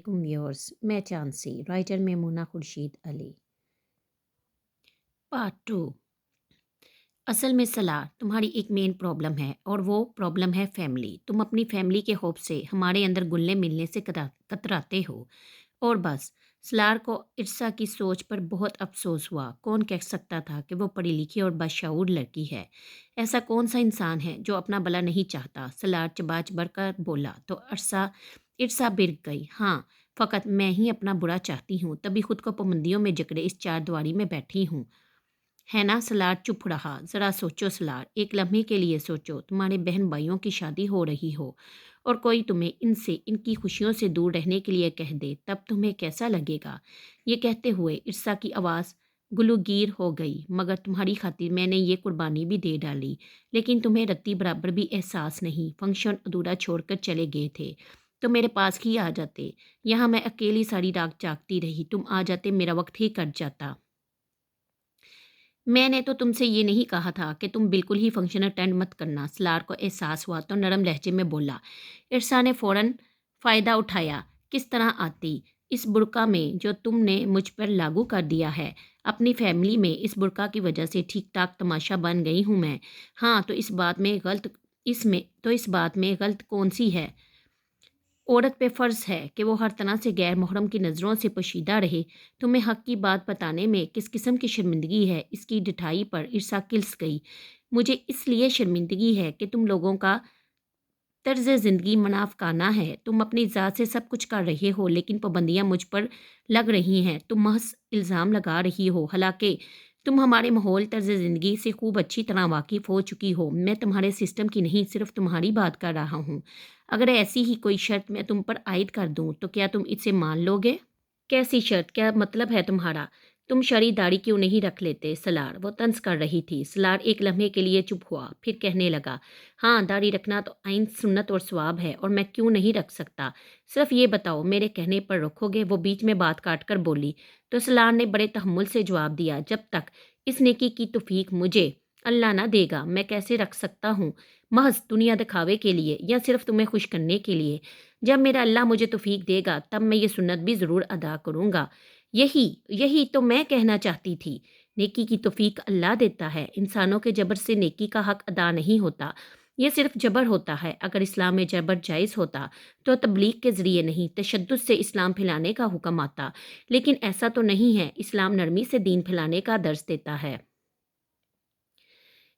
Viewers, मैं chancy writer Maimuna Khurshid Ali. Part two. असल में सलार तुम्हारी एक मेन प्रॉब्लम है और वो प्रॉब्लम है फैमिली। तुम अपनी फैमिली के होप से हमारे अंदर घुलने मिलने से कतराते हो। और बस सलार को इर्सा की सोच पर बहुत अफसोस हुआ। कौन कह सकता था कि वो पढ़ी लिखी और बाशऊर लड़की है। ऐसा कौन सा इंसान है जो अपना भला नहीं चाहता। सलार चबा चबड़ कर बोला तो अरसा इर्सा बिरक गई। हाँ, फ़कत मैं ही अपना बुरा चाहती हूँ, तभी खुद को पाबंदियों में जकड़े इस चार दीवारी में बैठी हूँ। है ना। सलार चुप रहा। ज़रा सोचो सलार, एक लम्हे के लिए सोचो। तुम्हारे बहन भाइयों की शादी हो रही हो और कोई तुम्हें इनसे इनकी खुशियों से दूर रहने के लिए कह दे, तब तुम्हें कैसा लगेगा। ये कहते हुए इर्सा की आवाज़ गुलूगीर हो गई। मगर तुम्हारी खातिर मैंने ये कुर्बानी भी दे डाली, लेकिन तुम्हें रत्ती बराबर भी एहसास नहीं। फंक्शन अधूरा छोड़कर चले गए थे तो मेरे पास ही आ जाते। यहाँ मैं अकेली सारी रात जागती रही, तुम आ जाते, मेरा वक्त ही कट जाता। मैंने तो तुमसे ये नहीं कहा था कि तुम बिल्कुल ही फंक्शन अटेंड मत करना। सलार को एहसास हुआ तो नरम लहजे में बोला। इरसा ने फ़ौरन फ़ायदा उठाया। किस तरह आती? इस बुर्का में जो तुमने मुझ पर लागू कर दिया है। अपनी फैमिली में इस बुर्का की वजह से ठीक ठाक तमाशा बन गई हूँ मैं। हाँ, तो इस बात में गलत कौन सी है। औरत पे फ़र्ज़ है कि वो हर तरह से गैर मुहर्रम की नज़रों से पोशीदा रहे। तुम्हें हक़ की बात बताने में किस किस्म की शर्मिंदगी है। इसकी डिठाई पर इर्सा किल्स गई। मुझे इसलिए शर्मिंदगी है कि तुम लोगों का तर्ज़ ज़िंदगी मुनाफ़िकाना है। तुम अपनी ज़ात से सब कुछ कर रहे हो, लेकिन पाबंदियाँ मुझ पर लग रही हैं। तुम महज़ इल्ज़ाम लगा रही हो, हालाँकि तुम हमारे माहौल तर्ज़ ज़िंदगी से खूब अच्छी तरह वाकिफ़ हो चुकी हो। मैं तुम्हारे सिस्टम की नहीं, सिर्फ़ तुम्हारी बात कर रहा हूँ। अगर ऐसी ही कोई शर्त मैं तुम पर आयद कर दूँ, तो क्या तुम इसे मान लोगे? कैसी शर्त? क्या मतलब है तुम्हारा? तुम शरी दाढ़ी क्यों नहीं रख लेते? सलार, वो तंज कर रही थी। सलार एक लम्हे के लिए चुप हुआ, फिर कहने लगा, हाँ, दाढ़ी रखना तो आइन सुन्नत और सवाब है, और मैं क्यों नहीं रख सकता। सिर्फ ये बताओ, मेरे कहने पर रखोगे? वो बीच में बात काट कर बोली। तो सलार ने बड़े तहम्मुल से जवाब दिया, जब तक इस नेकी की तौफीक मुझे अल्लाह ना देगा, मैं कैसे रख सकता हूँ। महज दुनिया दिखावे के लिए, या सिर्फ तुम्हें खुश करने के लिए। जब मेरा अल्लाह मुझे तौफीक देगा, तब मैं ये सुन्नत भी ज़रूर अदा करूँगा। यही यही तो मैं कहना चाहती थी। नेकी की तौफीक अल्लाह देता है। इंसानों के जबर से नेकी का हक अदा नहीं होता। ये सिर्फ जबर होता है। अगर इस्लाम में जबर जायज़ होता तो तबलीग के ज़रिए नहीं, तशद्दुद से इस्लाम फैलाने का हुक्म आता। लेकिन ऐसा तो नहीं है। इस्लाम नरमी से दीन फैलाने का दर्स देता है।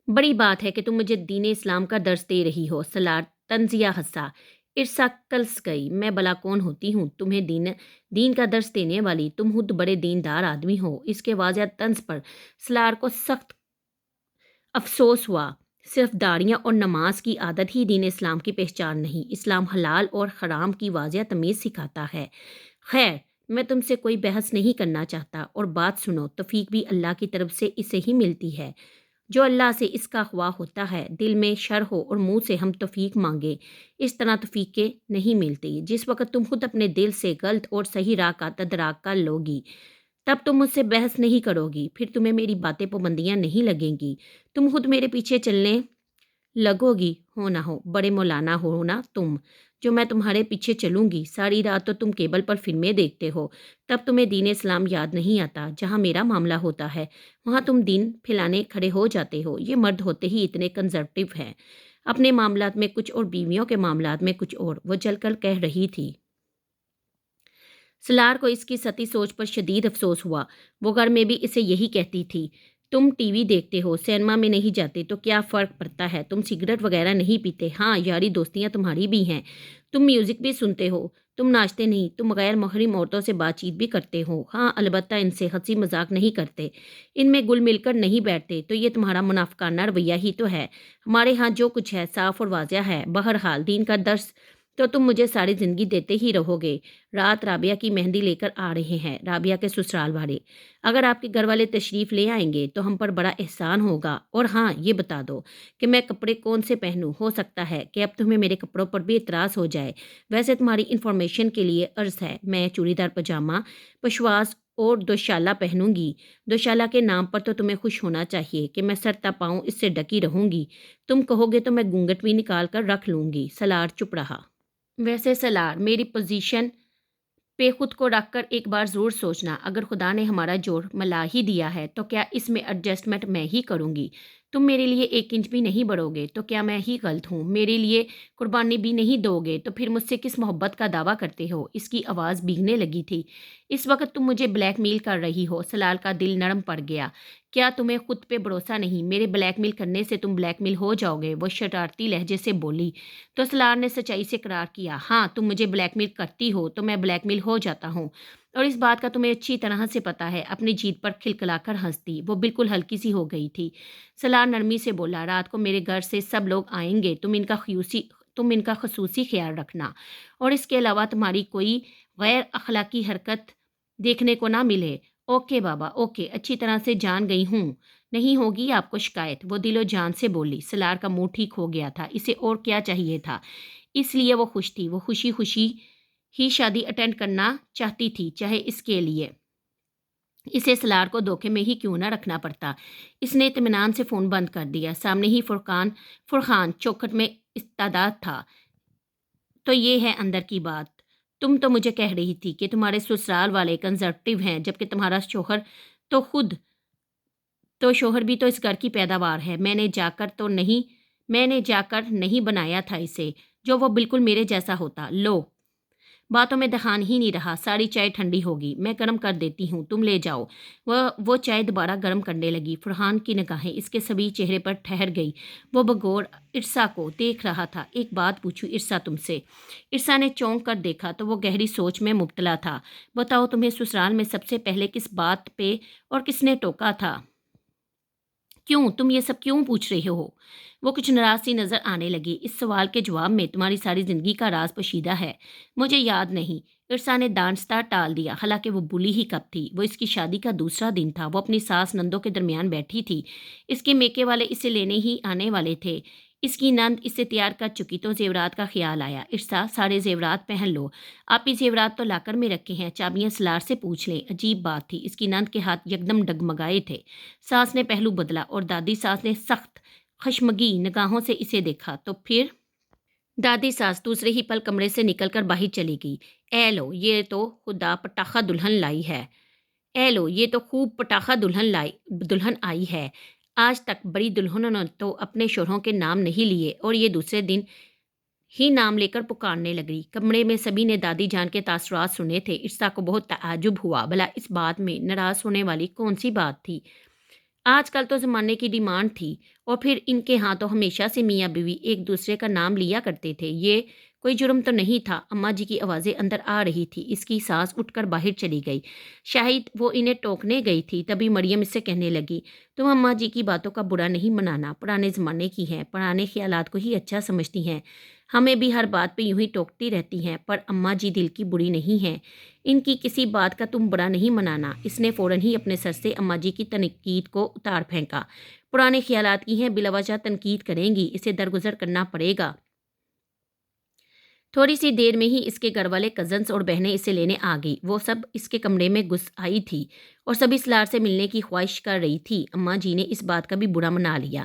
बड़ी बात है कि तुम मुझे दीन इस्लाम का दर्स दे रही हो। सलार तंजिया हंसा। इर्सा कलस गई। मैं भला कौन होती हूँ तुम्हें दीन दीन का दर्स देने वाली? तुम खुद बड़े दीनदार आदमी हो। इसके वाज़ह तंज पर सलार को सख्त अफसोस हुआ। सिर्फ दाढ़ियाँ और नमाज की आदत ही दीन इस्लाम की पहचान नहीं। इस्लाम हलाल और हराम की वाज़ह तमीज़ सिखाता है। खैर, मैं तुमसे कोई बहस नहीं करना चाहता। और बात सुनो, तौफीक भी अल्लाह की तरफ से इसे ही मिलती है। जो अल्लाह से इसका ख्वाह होता है। दिल में शर हो और मुंह से हम तौफीक मांगे, इस तरह तौफीकें नहीं मिलती। जिस वक्त तुम खुद अपने दिल से गलत और सही राह का तदराक कर लोगी, तब तुम मुझसे बहस नहीं करोगी। फिर तुम्हें मेरी बातें पाबंदियाँ नहीं लगेंगी। तुम खुद मेरे पीछे चलने लगोगी। हो ना हो, बड़े मौलाना हो ना तुम, जो मैं तुम्हारे पीछे चलूंगी। सारी रात तो तुम केबल पर फिल्में देखते हो, तब तुम्हें दीन इस्लाम याद नहीं आता। जहाँ मेरा मामला होता है, वहाँ तुम दीन फैलाने खड़े हो जाते हो। ये मर्द होते ही इतने कंजर्वेटिव हैं। अपने मामलात में कुछ और बीवियों के मामलात में कुछ और, वो जलकर कह रही थी। सलार को इसकी सती सोच पर शदीद अफसोस हुआ। वो घर में भी इसे यही कहती थी। तुम टीवी देखते हो, सिनेमा में नहीं जाते, तो क्या फ़र्क पड़ता है। तुम सिगरेट वगैरह नहीं पीते। हाँ, यारी दोस्तियाँ तुम्हारी भी हैं। तुम म्यूज़िक भी सुनते हो। तुम नाचते नहीं। तुम गैर महरम औरतों से बातचीत भी करते हो। हाँ, अलबत्ता इनसे हंसी मजाक नहीं करते, इनमें गुल मिलकर नहीं बैठते। तो ये तुम्हारा मुनाफिकाना रवैया ही तो है। हमारे यहाँ जो कुछ है साफ और वाज़ह है। बहरहाल दीन का दर्स तो तुम मुझे सारी ज़िंदगी देते ही रहोगे। रात राबिया की मेहंदी लेकर आ रहे हैं, राबिया के ससुराल वाले। अगर आपके घर वाले तशरीफ़ ले आएंगे तो हम पर बड़ा एहसान होगा। और हाँ, ये बता दो कि मैं कपड़े कौन से पहनूं। हो सकता है कि अब तुम्हें मेरे कपड़ों पर भी इतराज़ हो जाए। वैसे तुम्हारी इन्फॉर्मेशन के लिए अर्ज़ है, मैं चूड़ीदार पजामा, पशवास और दोशाला पहनूंगी। दोशाला के नाम पर तो तुम्हें खुश होना चाहिए कि मैं सर तपाऊँ इससे ढकी रहूंगी। तुम कहोगे तो मैं घूंघट भी निकाल कर रख लूंगी। सलार चुप रहा। वैसे सलार, मेरी पोजीशन پہ خود کو رکھ کر ایک بار ضرور سوچنا، اگر خدا نے ہمارا جوڑ ملا ہی دیا ہے تو کیا اس میں ایڈجسٹمنٹ میں ہی کروں گی؟ تم میرے لیے 1 انچ بھی نہیں بڑھو گے تو کیا میں ہی غلط ہوں؟ میرے لیے قربانی بھی نہیں دو گے تو پھر مجھ سے کس محبت کا دعویٰ کرتے ہو؟ اس کی آواز بھیگنے لگی تھی۔ اس وقت تم مجھے بلیک میل کر رہی ہو۔ سلال کا دل نرم پڑ گیا۔ کیا تمہیں خود پہ بھروسہ نہیں؟ میرے بلیک میل کرنے سے تم بلیک میل ہو جاؤ گے، وہ شرارتی لہجے سے بولی۔ تو سلار نے سچائی سے اقرار کیا، ہاں تم مجھے بلیک میل کرتی ہو تو میں بلیک میل ہو جاتا ہوں، اور اس بات کا تمہیں اچھی طرح سے پتہ ہے۔ اپنی جیت پر کھلکھلا کر ہنس دی، وہ بالکل ہلکی سی ہو گئی تھی۔ سلار نرمی سے بولا، رات کو میرے گھر سے سب لوگ آئیں گے، تم ان کا خصوصی خیال رکھنا، اور اس کے علاوہ تمہاری کوئی غیر اخلاقی حرکت دیکھنے کو نہ ملے۔ اوکے بابا، اوکے، اچھی طرح سے جان گئی ہوں، نہیں ہوگی آپ کو شکایت، وہ دل و جان سے بولی۔ سلار کا منہ ٹھیک ہو گیا تھا، اسے اور کیا چاہیے تھا؟ اس لیے وہ خوش تھی، وہ خوشی خوشی ہی شادی اٹینڈ کرنا چاہتی تھی، چاہے اس کے لیے اسے سلار کو دھوکے میں ہی کیوں نہ رکھنا پڑتا۔ اس نے اطمینان سے فون بند کر دیا۔ سامنے ہی فرحان چوکھٹ میں استعداد تھا۔ تو یہ ہے اندر کی بات۔ تم تو مجھے کہہ رہی تھی کہ تمہارے سسرال والے کنزرویٹو ہیں، جبکہ تمہارا شوہر تو خود تو شوہر بھی تو اس گھر کی پیداوار ہے۔ میں نے جا کر نہیں بنایا تھا اسے، جو وہ بالکل میرے جیسا ہوتا۔ لو، باتوں میں دخان ہی نہیں رہا، ساری چائے ٹھنڈی ہوگی، میں گرم کر دیتی ہوں، تم لے جاؤ۔ وہ چائے دوبارہ گرم کرنے لگی۔ فرحان کی نگاہیں اس کے سبھی چہرے پر ٹھہر گئی۔ وہ بغور ارسا کو دیکھ رہا تھا۔ ایک بات پوچھوں ارسا تم سے؟ ارسا نے چونک کر دیکھا تو وہ گہری سوچ میں مبتلا تھا۔ بتاؤ، تمہیں سسرال میں سب سے پہلے کس بات پہ اور کس نے ٹوکا تھا؟ کیوں تم یہ سب کیوں پوچھ رہے ہو؟ وہ کچھ ناراض سی نظر آنے لگی۔ اس سوال کے جواب میں تمہاری ساری زندگی کا راز پوشیدہ ہے۔ مجھے یاد نہیں، ارسا نے دانستہ ٹال دیا۔ حالانکہ وہ بھولی ہی کب تھی، وہ اس کی شادی کا دوسرا دن تھا۔ وہ اپنی ساس نندوں کے درمیان بیٹھی تھی۔ اس کے میکے والے اسے لینے ہی آنے والے تھے۔ اس کی نند اسے تیار کر چکی تو زیورات کا خیال آیا۔ ارسا، سارے زیورات پہن لو۔ آپ ہی زیورات تو لاکر میں رکھے ہیں، چابیاں سلار سے پوچھ لیں۔ عجیب بات تھی، اس کی نند کے ہاتھ یکدم ڈگمگائے تھے۔ ساس نے پہلو بدلا اور دادی ساس نے سخت خشمگی نگاہوں سے اسے دیکھا۔ تو پھر دادی ساس دوسرے ہی پل کمرے سے نکل کر باہر چلی گئی۔ اے لو، یہ تو خدا پٹاخہ دلہن لائی ہے۔ اے لو، یہ تو خوب پٹاخہ دلہن آئی ہے۔ آج تک بڑی دلہنوں نے تو اپنے شوہروں کے نام نہیں لیے، اور یہ دوسرے دن ہی نام لے کر پکارنے لگی۔ کمرے میں سبھی نے دادی جان کے تاثرات سنے تھے۔ ارسا کو بہت تعجب ہوا، بھلا اس بات میں ناراض ہونے والی کون سی بات تھی؟ آج کل تو زمانے کی ڈیمانڈ تھی، اور پھر ان کے ہاں تو ہمیشہ سے میاں بیوی ایک دوسرے کا نام لیا کرتے تھے۔ یہ کوئی جرم تو نہیں تھا۔ اماں جی کی آوازیں اندر آ رہی تھی۔ اس کی سانس اٹھ کر باہر چلی گئی۔ شاید وہ انہیں ٹوکنے گئی تھی، تبھی مریم اس سے کہنے لگی، تم اماں جی کی باتوں کا برا نہیں منانا، پرانے زمانے کی ہیں، پرانے خیالات کو ہی اچھا سمجھتی ہیں، ہمیں بھی ہر بات پہ یوں ہی ٹوکتی رہتی ہیں، پر اماں جی دل کی بری نہیں ہیں، ان کی کسی بات کا تم برا نہیں منانا۔ اس نے فوراً ہی اپنے سر سے اماں جی کی تنقید کو اتار پھینکا۔ پرانے خیالات کی ہیں، بلا وجہ تنقید کریں گی، اسے درگزر کرنا پڑے گا۔ تھوڑی سی دیر میں ہی اس کے گھر والے کزنس اور بہنیں اسے لینے آ گئی۔ وہ سب اس کے کمرے میں گھس آئی تھی اور سبھی سلار سے ملنے کی خواہش کر رہی تھی۔ اماں جی نے اس بات کا بھی برا منا لیا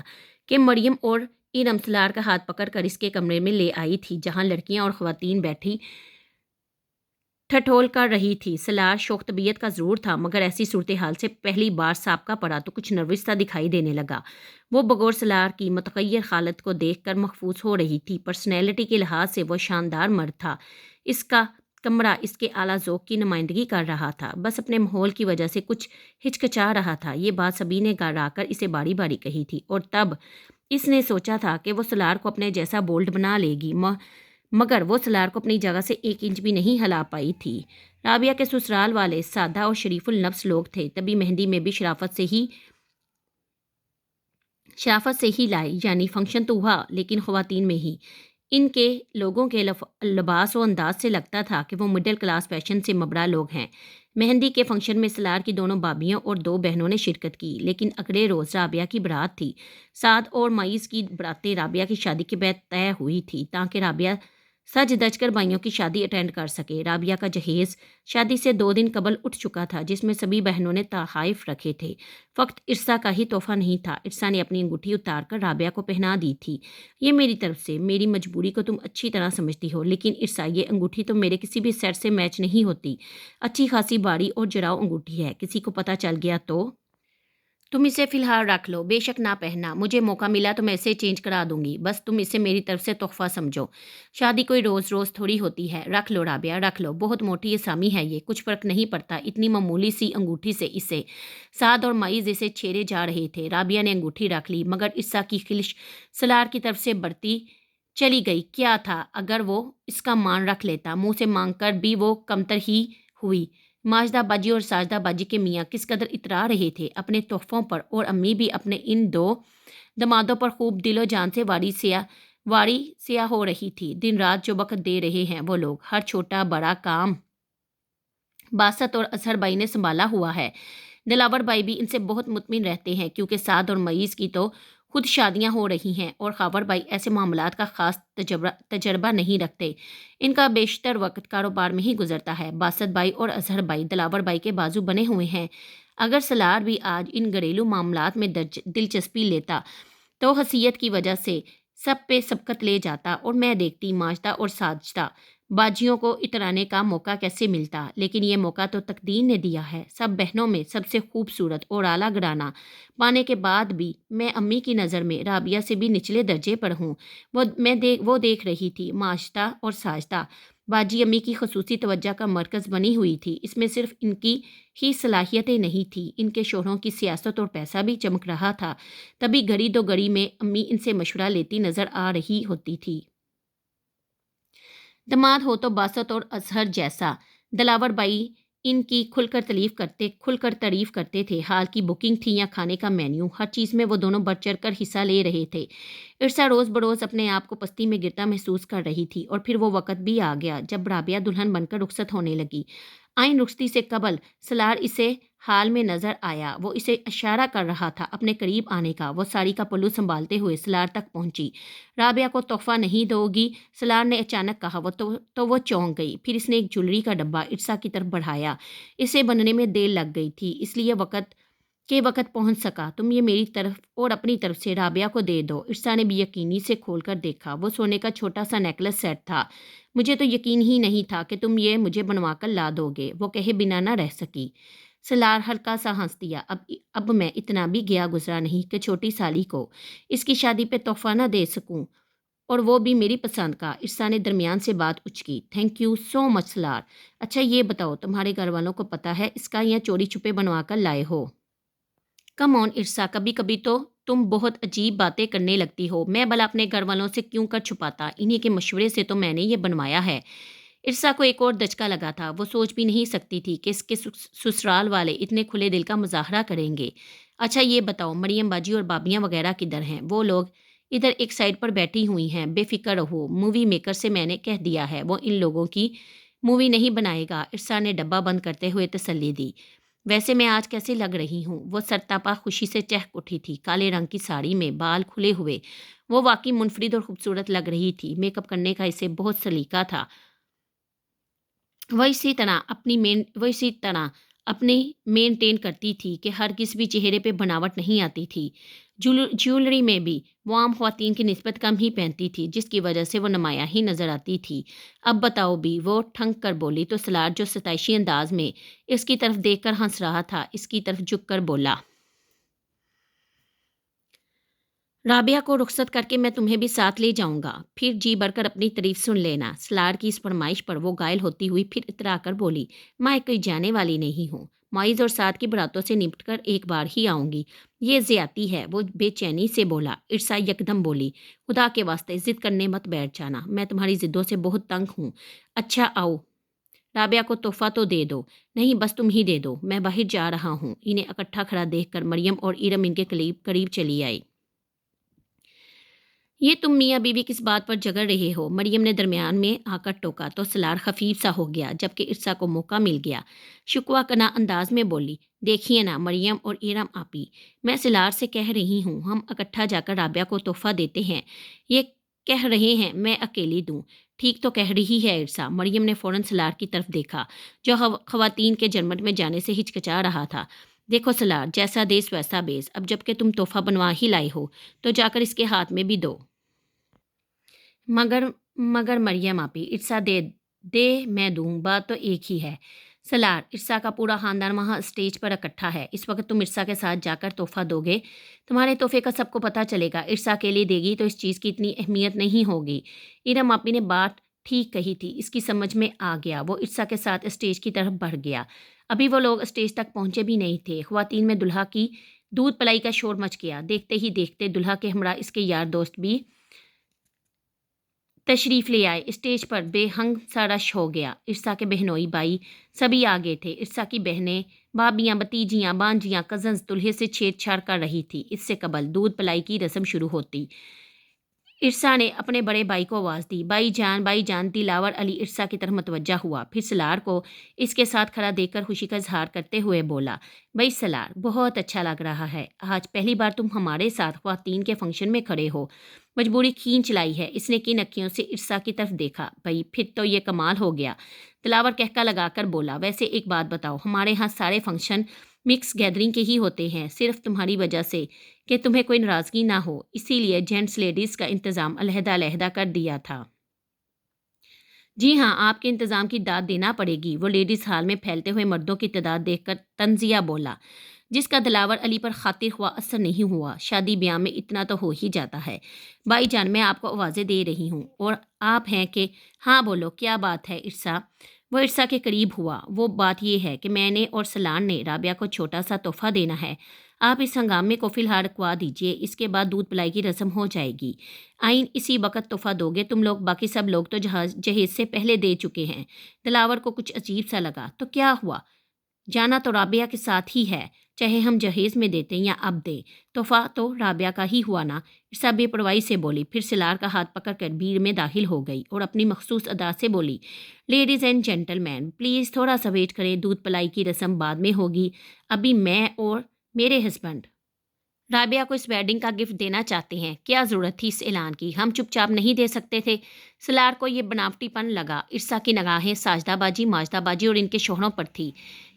کہ مریم اور ارم سلار کا ہاتھ پکڑ کر اس کے کمرے میں لے آئی تھی، جہاں لڑکیاں اور خواتین بیٹھی ٹھٹھول کر رہی تھی۔ سلار شوخ طبیعت کا ضرور تھا، مگر ایسی صورتحال سے پہلی بار سابقہ پڑا تو کچھ نروس سا دکھائی دینے لگا۔ وہ بغور سلار کی متغیر حالت کو دیکھ کر محفوظ ہو رہی تھی۔ پرسنالٹی کے لحاظ سے وہ شاندار مرد تھا۔ اس کا کمرہ اس کے اعلیٰ ذوق کی نمائندگی کر رہا تھا، بس اپنے ماحول کی وجہ سے کچھ ہچکچا رہا تھا۔ یہ بات سبھی نے گھر آ کر اسے باری باری کہی تھی، اور تب اس نے سوچا تھا کہ وہ سلار کو اپنے جیسا بولڈ بنا لے گی، مگر وہ سلار کو اپنی جگہ سے 1 انچ بھی نہیں ہلا پائی تھی۔ رابعہ کے سسرال والے سادہ اور شریف النفس لوگ تھے، تبھی مہندی میں بھی شرافت سے ہی لائی، یعنی فنکشن تو ہوا لیکن خواتین میں ہی۔ ان کے لوگوں کے لباس و انداز سے لگتا تھا کہ وہ مڈل کلاس فیشن سے مبرا لوگ ہیں۔ مہندی کے فنکشن میں سلار کی دونوں بابیوں اور 2 بہنوں نے شرکت کی، لیکن اگلے روز رابعہ کی برات تھی۔ سعد اور معیز کی براتیں رابعہ کی شادی کے بعد طے ہوئی تھی، تاکہ رابعہ सज धज कर भाइयों की शादी अटेंड कर सके। राबिया का जहेज शादी से 2 दिन कबल उठ चुका था, जिसमें सभी बहनों ने तहाइफ रखे थे। फ़क्त इरसा का ही तोहफ़ा नहीं था। इरसा ने अपनी अंगूठी उतार कर राबिया को पहना दी थी। ये मेरी तरफ से, मेरी मजबूरी को तुम अच्छी तरह समझती हो, लेकिन इरसा ये अंगूठी तो मेरे किसी भी सेट से मैच नहीं होती। अच्छी खासी बारी और जराऊ अंगूठी है, किसी को पता चल गया तो? तुम इसे फ़िलहाल रख लो, बेशक ना पहनना। मुझे मौका मिला तो मैं इसे चेंज करा दूँगी। बस तुम इसे मेरी तरफ से तोहफ़ा समझो। शादी कोई रोज़-रोज़ थोड़ी होती है। रख लो राबिया, रख लो। बहुत मोटी असामी है ये, कुछ फ़र्क नहीं पड़ता इतनी मामूली सी अंगूठी से इसे। साद और माइज़ इसे छेड़े जा रहे थे। राबिया ने अंगूठी रख ली, मगर इर्सा की ख़िल्श सलार की तरफ से बढ़ती चली गई। क्या था अगर वो इसका मान रख लेता? मुँह से माँग कर भी वो कमतर ही हुई। माजदा बाजी और साजदा बाजी के मियाँ किस कदर इतरा रहे थे अपने तोहफ़ों पर, और अम्मी भी अपने इन 2 दमादों पर खूब दिलो जान से वारी सिया हो रही थी। दिन रात जो वक़्त दे रहे हैं वो लोग, हर छोटा बड़ा काम बासत और असहर भाई ने सँभाला हुआ है। दिलावर भाई भी इनसे बहुत मुतमिन रहते हैं, क्योंकि साद और मईज़ की तो खुद शादियां हो रही हैं और खावर भाई ऐसे मामलात का ख़ास तजर्बा नहीं रखते। इनका बेशतर वक्त कारोबार में ही गुजरता है। बासत भाई और अजहर भाई दिलावर भाई के बाजू बने हुए हैं। अगर सलार भी आज इन घरेलू मामलात में दिलचस्पी लेता तो हसीयत की वजह से सब पे सबकत ले जाता, और मैं देखती माजदा और साजदा बाजियों को इतराने का मौका कैसे मिलता। लेकिन ये मौका तो तकदीर ने दिया है। सब बहनों में सबसे खूबसूरत और आला घराना पाने के बाद भी मैं अम्मी की नज़र में राबिया से भी निचले दर्जे पर हूँ। वो देख रही थी माजदा और साजदा बाजी अम्मी की खसूसी तवज्जो का मरकज़ बनी हुई थी। इसमें सिर्फ इनकी ही सलाहियतें नहीं थी, इनके शोहरों की सियासत और पैसा भी चमक रहा था। तभी घड़ी दो घड़ी में अम्मी इनसे मशवरा लेती नज़र आ रही होती थी। दमाद हो तो बासत और अजहर जैसा। दिलावर भाई इनकी खुलकर तारीफ करते थे। हाल की बुकिंग थी या खाने का मेन्यू, हर चीज़ में वो दोनों बढ़ चढ़ कर हिस्सा ले रहे थे। इरसा रोज़ बरोज़ अपने आप को पस्ती में गिरता महसूस कर रही थी, और फिर वो वक़्त भी आ गया जब राबिया दुल्हन बनकर रुखसत होने लगी। आइन रुखसती से कबल सलार इसे हाल में नज़र आया। वो इसे इशारा कर रहा था अपने करीब आने का। वो साड़ी का पल्लू संभालते हुए सलार तक पहुंची। राबिया को तोहफ़ा नहीं दोगी? सलार ने अचानक कहा। वो चौंक गई। फिर इसने एक ज्वेलरी का डब्बा इर्सा की तरफ बढ़ाया। इसे बनने में देर लग गई थी, इसलिए वक़्त पहुंच सका। तुम ये मेरी तरफ और अपनी तरफ से राबिया को दे दो। इर्सा ने भी यकीनी से खोलकर देखा। वो सोने का छोटा सा नेकलेस सेट था। मुझे तो यकीन ही नहीं था कि तुम ये मुझे बनवा कर ला दोगे, वो कहे बिना ना रह सकी। सलार हल्का सा हंस दिया। अब मैं इतना भी गया गुजरा नहीं कि छोटी साली को इसकी शादी पे तोहफा ना दे सकूं, और वो भी मेरी पसंद का। इर्सा ने दरमियान से बात उचकी। Thank you so much Salar. अच्छा ये बताओ, तुम्हारे घर वालों को पता है इसका, या चोरी छुपे बनवा कर लाए हो? कम ऑन इर्सा, कभी कभी तो तुम बहुत अजीब बातें करने लगती हो। मैं भला अपने घर वालों से क्यों कर छुपाता? इन्हीं के मशवरे से तो मैंने ये बनवाया है। इर्सा को एक और दचका लगा था। वो सोच भी नहीं सकती थी कि इसके ससुराल वाले इतने खुले दिल का मुजाहरा करेंगे। अच्छा ये बताओ, मरियम बाजी और बाबियाँ वगैरह किधर हैं? वो लोग इधर एक साइड पर बैठी हुई हैं। बेफिक्र रहो, मूवी मेकर से मैंने कह दिया है, वो इन लोगों की मूवी नहीं बनाएगा। इर्सा ने डब्बा बंद करते हुए तसल्ली दी। वैसे मैं आज कैसे लग रही हूँ? वो सरतापा खुशी से चहक उठी थी। काले रंग की साड़ी में बाल खुले हुए वो वाकई मुनफरिद और खूबसूरत लग रही थी। मेकअप करने का इसे बहुत सलीका था। वह इसी तरह अपनी मेंटेन करती थी कि हर किसी भी चेहरे पे बनावट नहीं आती थी। ज्वेलरी में भी वो आम ख्वातीन की निस्बत कम ही पहनती थी, जिसकी वजह से वो नुमाया ही नज़र आती थी। अब बताओ भी, वो ठंक कर बोली तो सलार जो सताइशी अंदाज में इसकी तरफ देखकर हंस रहा था, इसकी तरफ झुक कर बोला, राबिया को रुखसत करके मैं तुम्हें भी साथ ले जाऊंगा, फिर जी भरकर अपनी तारीफ सुन लेना। सलार की इस फरमाइश पर वो घायल होती हुई फिर इतरा कर बोली, मैं कोई जाने वाली नहीं हूँ। माइज और साथ की बरातों से निपट कर एक बार ही आऊंगी। ये ज्यादती है, वो बेचैनी से बोला। इर्सा यकदम बोली, खुदा के वास्ते जिद करने मत बैठ जाना, मैं तुम्हारी जिद्दों से बहुत तंग हूँ। अच्छा आओ, राबिया को तोहफा तो दे दो। नहीं बस तुम ही दे दो, मैं बाहर जा रहा हूँ। इन्हें इकट्ठा खड़ा देखकर मरियम और इरम इनके करीब करीब चली आई। ये तुम मियाँ बीवी किस बात पर झगड़ रहे हो? मरियम ने दरमियान में आकर टोका तो सलार खफीफ सा हो गया, जबकि इर्सा को मौका मिल गया। शुकवा कना अंदाज में बोली, देखिए ना मरियम और इरम आपी, मैं सलार से कह रही हूँ हम इकट्ठा जाकर राबिया को तोहफा देते हैं। ये کہہ رہے ہیں میں اکیلی دوں۔ ٹھیک تو کہہ رہی ہے ارسا۔ مریم نے فوراً سلار کی طرف دیکھا جو خواتین کے جنمٹ میں جانے سے ہچکچا رہا تھا۔ دیکھو سلار، جیسا دیس ویسا بیس، اب جب کہ تم تحفہ بنوا ہی لائے ہو تو جا کر اس کے ہاتھ میں بھی دو۔ مگر مگر مریم آپی، ارسا دے دے میں دوں، بات تو ایک ہی ہے۔ سلار، ارسا کا پورا خاندان وہاں اسٹیج پر اکٹھا ہے، اس وقت تم ارسا کے ساتھ جا کر تحفہ دو گے، تمہارے تحفے کا سب کو پتہ چلے گا۔ ارسا کے لیے دے گی تو اس چیز کی اتنی اہمیت نہیں ہوگی۔ ارم آپی نے بات ٹھیک کہی تھی، اس کی سمجھ میں آ گیا۔ وہ ارسا کے ساتھ اسٹیج کی طرف بڑھ گیا۔ ابھی وہ لوگ اسٹیج تک پہنچے بھی نہیں تھے، خواتین میں دلہا کی دودھ پلائی کا شور مچ گیا۔ دیکھتے ہی دیکھتے دلہا کے ہمراہ اس کے یار دوست بھی تشریف لے آئے۔ اسٹیج پر بے ہنگ سا رش ہو گیا۔ ارسا کے بہنوئی بھائی سبھی آگے تھے۔ ارسا کی بہنیں، بھابیاں، بتیجیاں، بانجیاں، کزنز دولہے سے چھیڑ چھاڑ کر رہی تھی۔ اس سے قبل دودھ پلائی کی رسم شروع ہوتی، ارسا نے اپنے بڑے بھائی کو آواز دی، بھائی جان۔ دلاور علی ارسا کی طرف متوجہ ہوا، پھر سلار کو اس کے ساتھ کھڑا دیکھ کر خوشی کا اظہار کرتے ہوئے بولا، بھائی سلار، بہت اچھا لگ رہا ہے، آج پہلی بار تم ہمارے ساتھ خواتین کے فنکشن میں کھڑے ہو۔ مجبوری کھینچ لائی ہے۔ اس نے کن اکھیوں سے ارسا کی طرف دیکھا۔ بھائی پھر تو یہ کمال ہو گیا۔ دلاور کہکا لگا کر بولا، ویسے ایک بات بتاؤ، ہمارے ہاں سارے فنکشن مکس گیدرنگ کے ہی ہوتے ہیں، صرف تمہاری وجہ سے کہ تمہیں کوئی ناراضگی نہ ہو، اسی لیے جینٹس لیڈیز کا انتظام علیحدہ علیحدہ کر دیا تھا۔ جی ہاں، آپ کے انتظام کی داد دینا پڑے گی۔ وہ لیڈیز ہال میں پھیلتے ہوئے مردوں کی تعداد دیکھ کر تنزیہ بولا، جس کا دلاور علی پر خاطر خواہ اثر نہیں ہوا۔ شادی بیاہ میں اتنا تو ہو ہی جاتا ہے۔ بھائی جان، میں آپ کو آوازیں دے رہی ہوں اور آپ ہیں کہ ہاں بولو، کیا بات ہے ارسا؟ وہ ارسا کے قریب ہوا۔ وہ بات یہ ہے کہ میں نے اور سلان نے رابعہ کو چھوٹا سا تحفہ دینا ہے۔ آپ اس ہنگامے کو فی الحال رکوا دیجیے، اس کے بعد دودھ پلائی کی رسم ہو جائے گی۔ آئین اسی وقت تحفہ دو گے تم لوگ، باقی سب لوگ تو جہیز سے پہلے دے چکے ہیں۔ دلاور کو کچھ عجیب سا لگا، تو کیا ہوا؟ جانا تو رابعہ کے ساتھ ہی ہے، چاہے ہم جہیز میں دیتے یا اب دیں، تحفہ تو رابعہ کا ہی ہوا نا۔ ارسا بے پرواہی سے بولی، پھر سلار کا ہاتھ پکڑ کر بھیڑ میں داخل ہو گئی اور اپنی مخصوص ادا سے بولی، ladies and gentleman, please تھوڑا سا ویٹ کریں، دودھ پلائی کی رسم بعد میں ہوگی۔ ابھی میں اور میرے ہسبینڈ رابعہ کو اس ویڈنگ کا گفٹ دینا چاہتے ہیں۔ کیا ضرورت تھی اس اعلان کی؟ ہم چپ چاپ نہیں دے سکتے تھے؟ سلار کو یہ بناوٹی پن لگا۔ ارسا کی نگاہیں ساجدہ باجی، ماجدہ باجی اور ان کے شوہروں پر تھی۔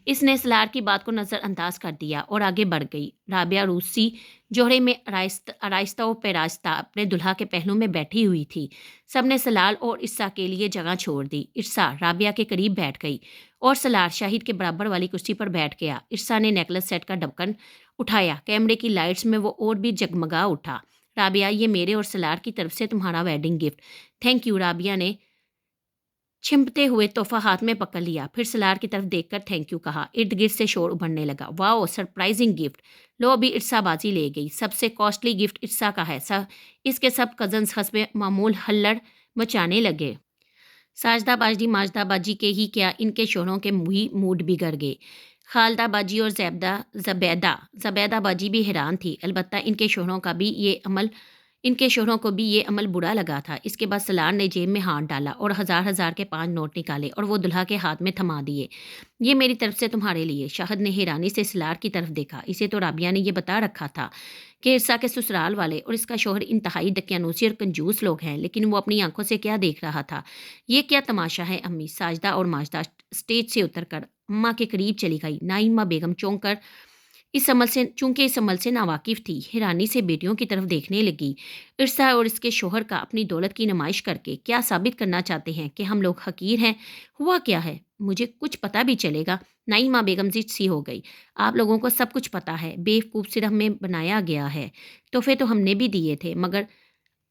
اس نے سلار کی بات کو نظر انداز کر دیا اور آگے بڑھ گئی۔ رابعہ روسی جوڑے میں آرائستہ و پیراستہ اپنے دلہا کے پہلو میں بیٹھی ہوئی تھی۔ سب نے سلار اور ارسا کے لیے جگہ چھوڑ دی۔ ارسا رابعہ کے قریب بیٹھ گئی اور سلار شاہد کے برابر والی کرسی پر بیٹھ گیا۔ ارسا نے نیکلس سیٹ کا ڈھکن اٹھایا، کیمرے کی لائٹس میں وہ اور بھی جگمگا اٹھا۔ رابعہ، یہ میرے اور سلار کی طرف سے تمہارا wedding gift. Thank you. Rabia نے چھمپتے ہوئے تحفہ ہاتھ میں پکڑ لیا، پھر سلار کی طرف دیکھ کر تھینک یو کہا۔ ارد گرد سے شور ابھرنے لگا، واؤ، سرپرائزنگ گفٹ۔ لو ابھی ارسا بازی لے گئی، سب سے کاسٹلی گفٹ ارسا کا ہے۔ اس کے سب کزنز حسب معمول ہلڑ مچانے لگے۔ ساجدہ باجی، ماجدہ باجی کے ہی کیا، ان کے شوہروں کے بھی موڈ بگڑ گئے۔ خالدہ باجی اور زبیدہ باجی بھی حیران تھی، البتہ ان کے شوہروں کو بھی یہ عمل برا لگا تھا۔ اس کے بعد سلار نے جیب میں ہاتھ ڈالا اور ہزار کے 5 نوٹ نکالے اور وہ دلہا کے ہاتھ میں تھما دیے۔ یہ میری طرف سے تمہارے لیے۔ شاہد نے حیرانی سے سلار کی طرف دیکھا۔ اسے تو رابعہ نے یہ بتا رکھا تھا کہ ارسا کے سسرال والے اور اس کا شوہر انتہائی دقیانوسی اور کنجوس لوگ ہیں، لیکن وہ اپنی آنکھوں سے کیا دیکھ رہا تھا؟ یہ کیا تماشا ہے امی؟ ساجدہ اور ماجدہ اسٹیج سے اتر کر اماں کے قریب چلی گئی۔ نائمہ بیگم چونکہ اس عمل سے ناواقف تھی، حیرانی سے بیٹیوں کی طرف دیکھنے لگی۔ ارسا اور اس کے شوہر کا اپنی دولت کی نمائش کر کے کیا ثابت کرنا چاہتے ہیں کہ ہم لوگ حقیر ہیں؟ ہوا کیا ہے؟ مجھے کچھ پتہ بھی چلے گا؟ نائمہ بیگم ضد سی ہو گئی۔ آپ لوگوں کو سب کچھ پتہ ہے، بیوقوف صرف میں بنایا گیا ہے۔ تحفے تو ہم نے بھی دیے تھے، مگر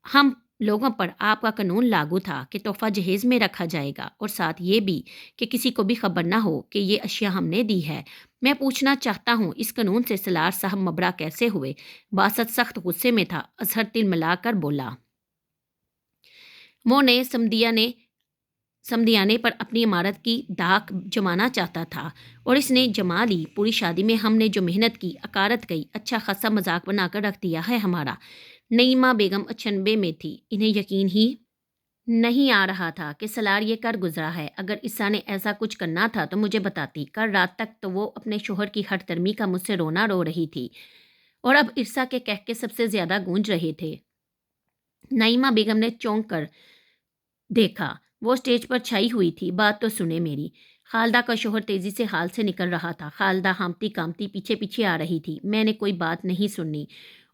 ہم لوگوں پر آپ کا قانون لاگو تھا کہ تحفہ جہیز میں رکھا جائے گا، اور ساتھ یہ بھی کہ کسی کو بھی خبر نہ ہو کہ یہ اشیاء ہم نے دی ہے۔ میں پوچھنا چاہتا ہوں، اس قانون سے سلار صاحب مبرا کیسے ہوئے؟ باسط سخت غصے میں تھا۔ اظہر تل ملا کر بولا، وہ نے سمدیانے پر اپنی عمارت کی دھاک جمانا چاہتا تھا اور اس نے جما لی۔ پوری شادی میں ہم نے جو محنت کی، اکارت گئی، اچھا خاصا مذاق بنا کر رکھ دیا ہے ہمارا۔ نعیمہ بیگم اچنبے میں تھی، انہیں یقین ہی نہیں آ رہا تھا کہ سلار یہ کر گزرا ہے۔ اگر ارسا نے ایسا کچھ کرنا تھا تو مجھے بتاتی۔ کل رات تک تو وہ اپنے شوہر کی ہٹ درمی کا مجھ سے رونا رو رہی تھی، اور اب ارسا کے کہکے سب سے زیادہ گونج رہے تھے۔ नाइमा बेगम ने चौंक कर देखा। वो स्टेज पर छाई हुई थी। बात तो सुने मेरी। खालदा का शोहर तेजी से हाल से निकल रहा था। खालदा हांफती कांपती पीछे पीछे आ रही थी। मैंने कोई बात नहीं सुननी।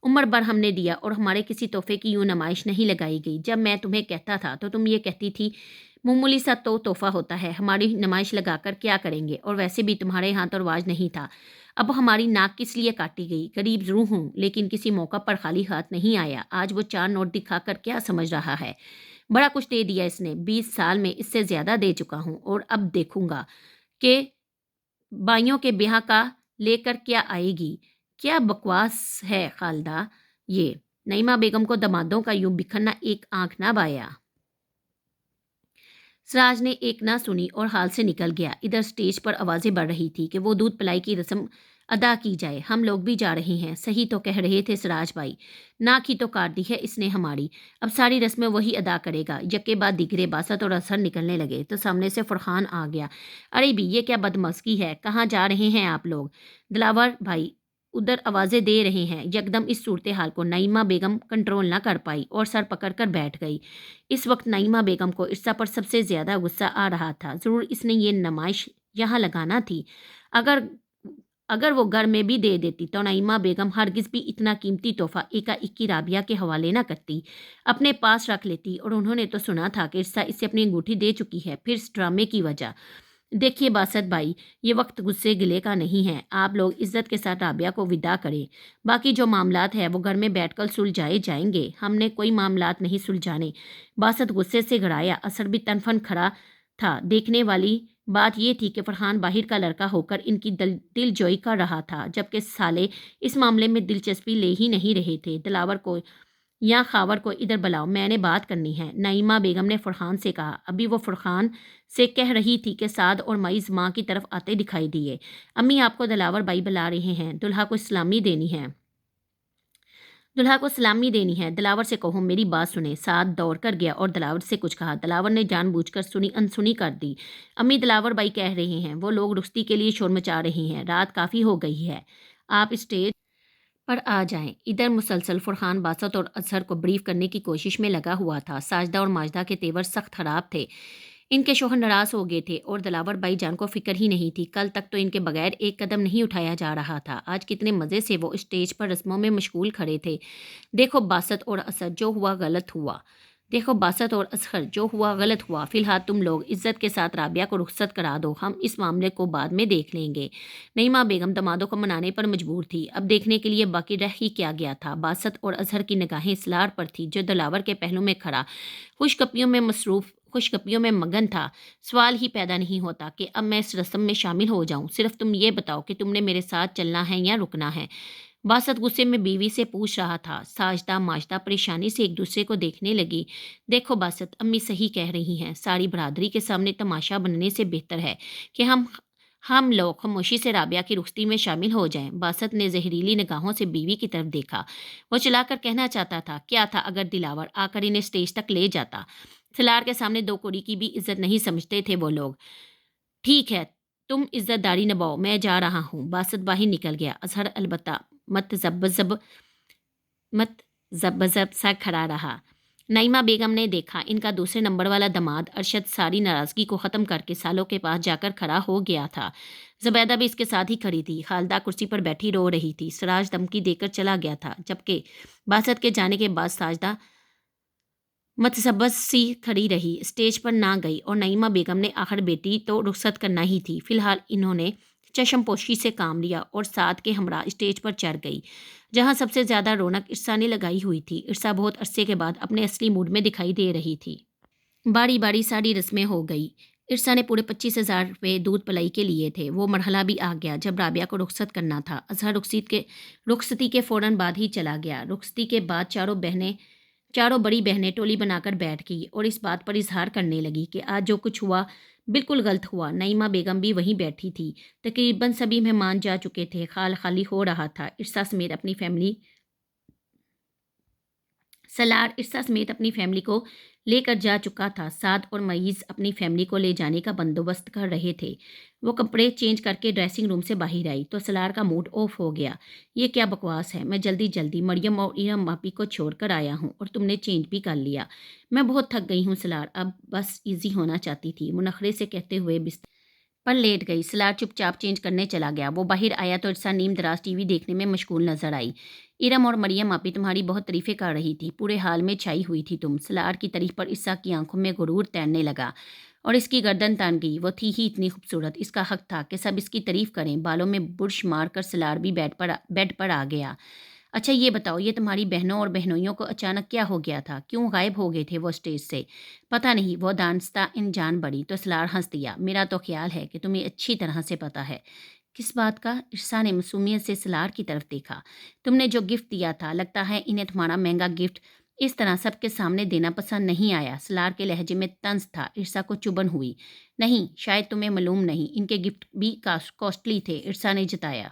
उम्र भर हमने दिया और हमारे किसी तोहफे की यूं नुमाइश नहीं लगाई गई। जब मैं तुम्हें कहता था तो तुम ये कहती थी मामूली सा तो तोहफा होता है, हमारी नुमाइश लगाकर क्या करेंगे, और वैसे भी तुम्हारे यहाँ तो रिवाज नहीं था। अब हमारी नाक किस लिए काटी गई? गरीब जरूर हूँ लेकिन किसी मौका पर खाली हाथ नहीं आया। आज वो 4 नोट दिखाकर क्या समझ रहा है? बड़ा कुछ दे दिया इसने। 20 साल में इससे ज्यादा दे चुका हूं और अब देखूंगा कि बाइयों के ब्याह का लेकर क्या आएगी। क्या बकवास है खालदा ये। नईमा बेगम को दमादों का यूं बिखरना एक आंख ना बाया। सिराज ने एक ना सुनी और हाल से निकल गया। इधर स्टेज पर आवाजें बढ़ रही थी कि वो दूध पिलाई की रस्म अदा की जाए। हम लोग भी जा रहे हैं। सही तो कह रहे थे सिराज भाई। नाक ही तो काट दी है इसने हमारी। अब सारी रस्में वही अदा करेगा। यके बाद दिगरे बासत और असर निकलने लगे तो सामने से फरहान आ गया। अरे भी ये क्या बदमस्की है? कहाँ जा रहे हैं आप लोग? दिलावर भाई उधर आवाजें दे रहे हैं। यकदम इस सूरत हाल को नईमा बेगम कंट्रोल ना कर पाई और सर पकड़कर बैठ गई। इस वक्त नईमा बेगम को इर्सा पर सबसे ज्यादा गुस्सा आ रहा था। जरूर इसने ये नुमाइश यहाँ लगाना थी। अगर अगर वो घर में भी दे देती तो नईमा बेगम हरगिज भी इतना कीमती तोहफा एकाएक की राबिया के हवाले ना करती, अपने पास रख लेती। और उन्होंने तो सुना था कि इर्सा इसे अपनी अंगूठी दे चुकी है, फिर इस ड्रामे की वजह। देखिए बासत भाई, ये वक्त गुस्से गिले का नहीं है। आप लोग इज्जत के साथ राबिया को विदा करें। बाकी जो मामलात है वो घर में बैठकर सुलझाए जाएंगे। हमने कोई मामलात नहीं सुलझाने। बासत गुस्से से गड़ाया। असर भी तनफन खड़ा था। देखने वाली बात यह थी कि फरहान बाहिर का लड़का होकर इनकी दिलजोई कर रहा था, जबकि साले इस मामले में दिलचस्पी ले ही नहीं रहे थे। दिलावर को या खावर को इधर बुलाओ, मैंने बात करनी है। नईमा बेगम ने फरहान से कहा। अभी वो फरहान से कह रही थी कि साद और मईज माँ की तरफ आते दिखाई दिए। अम्मी आपको दिलावर भाई बुला रहे हैं। दुल्हा को सलामी देनी है। दुल्हा को सलामी देनी है। दिलावर से कहो मेरी बात सुने। साद दौड़ कर गया और दिलावर से कुछ कहा। दिलावर ने जानबूझकर सुनी अनसुनी कर दी। अम्मी दिलावर भाई कह रहे हैं वो लोग रुश्ती के लिए शोर मचा रहे हैं। रात काफ़ी हो गई है, आप स्टेज पर आ जाएं। इधर मुसलसल फरहान बासत और अजहर को ब्रीफ करने की कोशिश में लगा हुआ था। साजदा और माजदा के तेवर सख्त खराब थे। इनके शोहर नाराज हो गए थे और दिलावर भाईजान को फिक्र ही नहीं थी। कल तक तो इनके बगैर एक कदम नहीं उठाया जा रहा था। आज कितने मज़े से वो स्टेज पर रस्मों में मशगूल खड़े थे। देखो बासत और असद, जो हुआ गलत हुआ। देखो बासत और असहर, जो हुआ गलत हुआ। फिलहाल तुम लोग इज्जत के साथ राबिया को रुखसत करा दो। हम इस मामले को बाद में देख लेंगे। नईमा बेगम दमादों को मनाने पर मजबूर थी। अब देखने के लिए बाकी रह ही क्या गया था। बासत और अजहर की निगाहें सलार पर थी, जो दिलावर के पहलू में खड़ा खुशकपियों में मगन था। सवाल ही पैदा नहीं होता कि अब मैं इस रस्म में शामिल हो जाऊं। सिर्फ तुम ये बताओ कि तुमने मेरे साथ चलना है या रुकना है। बासत गुस्से में बीवी से पूछ रहा था। साजदा माजदा परेशानी से एक दूसरे को देखने लगी। देखो बासत, अम्मी सही कह रही हैं। सारी बरादरी के सामने तमाशा बनने से बेहतर है कि हम लोग खामोशी से राबिया की रुख्सती में शामिल हो जाएं। बासत ने जहरीली निगाहों से बीवी की तरफ देखा। वो चिल्लाकर कहना चाहता था, क्या था अगर दिलावर आकर इन्हें स्टेज तक ले जाता। सलार के सामने दो कुड़ी की भी इज्जत नहीं समझते थे वो लोग। ठीक है, तुम इज्जतदारी निभाओ, मैं जा रहा हूँ। बासत बाहर निकल गया। अजहर अलबत्ता मत जब सा खड़ा रहा। नईमा बेगम ने देखा इनका दूसरे नंबर वाला दामाद अरशद सारी नाराज़गी को ख़त्म करके सालों के पास जाकर खड़ा हो गया था। ज़ुबैदा भी इसके साथ ही खड़ी थी। खालदा कुर्सी पर बैठी रो रही थी। सिराज धमकी देकर चला गया था, जबकि बासत के जाने के बाद साजदा मतसब्बत सी खड़ी रही, स्टेज पर ना गई। और नईमा बेगम ने आखिर बेटी तो रुखसत करना ही थी। फिलहाल इन्होंने चशमपोशी से काम लिया और साथ के हमरा स्टेज पर चढ़ गई, जहां सबसे ज़्यादा रौनक इरसा ने लगाई हुई थी। इरसा बहुत अरसे के बाद अपने असली मूड में दिखाई दे रही थी। बारी बारी सारी रस्में हो गई। इरसा ने पूरे 25,000 रुपये दूध पलाई के लिए थे। वो मरहला भी आ गया जब राबिया को रुखसत करना था। अजहर रुखसती के फ़ौरन बाद ही चला गया। रुखसती के बाद चारों बड़ी बहनें टोली बनाकर बैठ गई और इस बात पर इजहार करने लगी कि आज जो कुछ हुआ बिल्कुल गलत हुआ। नईमा बेगम भी वहीं बैठी थी। तकरीबन सभी मेहमान जा चुके थे। खाल खाली हो रहा था। इरसा समेत अपनी फैमिली को لے کر جا چکا تھا۔ سعد اور معیز اپنی فیملی کو لے جانے کا بندوبست کر رہے تھے۔ وہ کپڑے چینج کر کے ڈریسنگ روم سے باہر آئی تو سلار کا موڈ آف ہو گیا۔ یہ کیا بکواس ہے؟ میں جلدی مریم اور ایرم ماپی کو چھوڑ کر آیا ہوں اور تم نے چینج بھی کر لیا۔ میں بہت تھک گئی ہوں سلار، اب بس ایزی ہونا چاہتی تھی، وہ نخرے سے کہتے ہوئے بستر پر لیٹ گئی۔ سلار چپ چاپ چینج کرنے چلا گیا۔ وہ باہر آیا تو ارسا نیم دراز ٹی وی دیکھنے میں مشغول نظر آئی۔ ایرم اور مریم آپی تمہاری بہت تعریفیں کر رہی تھی، پورے حال میں چھائی ہوئی تھی تم۔ سلار کی تعریف پر ارسا کی آنکھوں میں غرور تیرنے لگا اور اس کی گردن تان گئی۔ وہ تھی ہی اتنی خوبصورت، اس کا حق تھا کہ سب اس کی تعریف کریں۔ بالوں میں برش مار کر سلار بھی بیڈ پر آ گیا۔ اچھا یہ بتاؤ، یہ تمہاری بہنوں اور بہنوئیوں کو اچانک کیا ہو گیا تھا؟ کیوں غائب ہو گئے تھے وہ اسٹیج سے؟ پتہ نہیں، وہ دانستہ ان جان بڑی تو سلار ہنس دیا۔ میرا تو خیال ہے کہ تمہیں اچھی طرح سے پتہ ہے۔ کس بات کا؟ ارسا نے معصومیت سے سلار کی طرف دیکھا۔ تم نے جو گفٹ دیا تھا، لگتا ہے انہیں تمہارا مہنگا گفٹ اس طرح سب کے سامنے دینا پسند نہیں آیا۔ سلار کے لہجے میں طنز تھا۔ ارسا کو چبھن ہوئی۔ نہیں، شاید تمہیں معلوم نہیں، ان کے گفٹ بھی کاسٹلی تھے، ارسا نے جتایا۔